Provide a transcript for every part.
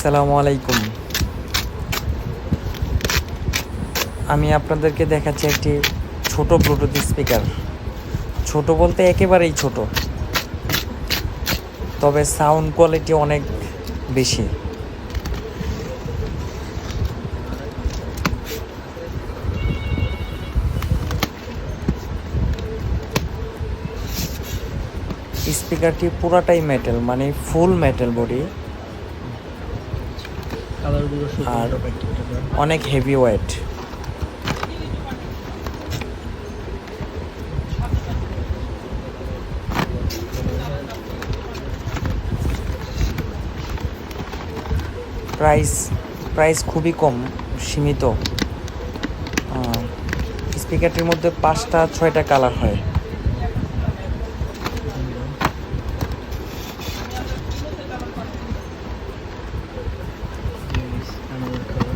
আসসালামু আলাইকুম। আমি আপনাদেরকে দেখাচ্ছি একটি ছোট ব্লুটুথ স্পিকার। ছোট বলতে একেবারেই ছোট, তবে সাউন্ড কোয়ালিটি অনেক বেশি। স্পিকারটি পুরাটাই মেটাল, মানে ফুল মেটাল বডি, আর অনেক হেভি ওয়েট। প্রাইস খুবই কম, সীমিত। স্পিকারটির মধ্যে 5-6টা কালার হয়।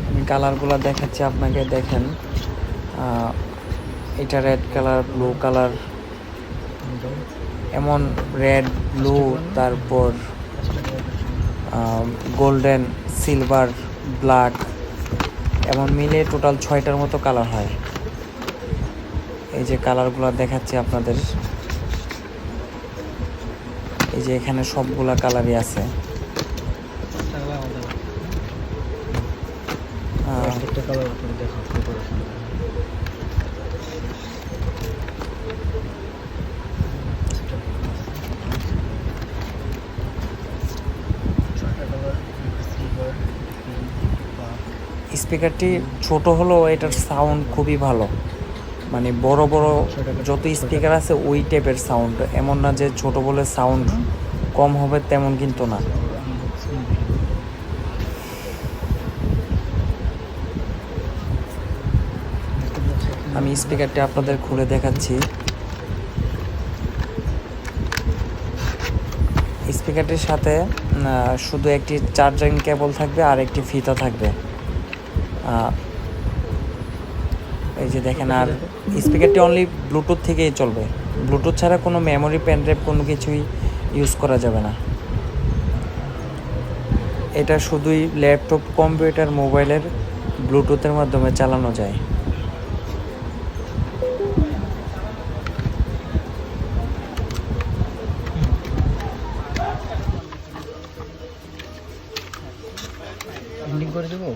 আমি কালারগুলো দেখাচ্ছি আপনাকে, দেখেন। এটা রেড কালার, ব্লু কালার, এমন রেড, ব্লু, তারপর গোল্ডেন, সিলভার, ব্ল্যাক, এমন মিলে টোটাল 6টার মতো কালার হয়। এই যে কালারগুলো দেখাচ্ছি আপনাদের, এই যে এখানে সবগুলা কালারই আছে। স্পিকারটি ছোট হলেও এটার সাউন্ড খুবই ভালো, মানে বড় বড় যত স্পিকার আছে ওই টাইপের সাউন্ড। এমন না যে ছোট বলে সাউন্ড কম হবে, তেমন কিন্তু না। আমি স্পিকারটি আপনাদের খুলে দেখাচ্ছি। স্পিকারটির সাথে শুধু একটি চার্জিং কেবল থাকবে আর একটি ফিতা থাকবে। এই যে দেখেন, আর স্পিকারটি অনলি ব্লুটুথ থেকেই চলবে। ব্লুটুথ ছাড়া কোনো মেমোরি, পেন ড্রাইভ কোনো কিছুই ইউজ করা যাবে না। এটা শুধুই ল্যাপটপ, কম্পিউটার, মোবাইলের ব্লুটুথের মাধ্যমে চালানো যায়। এন্ডিং করে দেবো।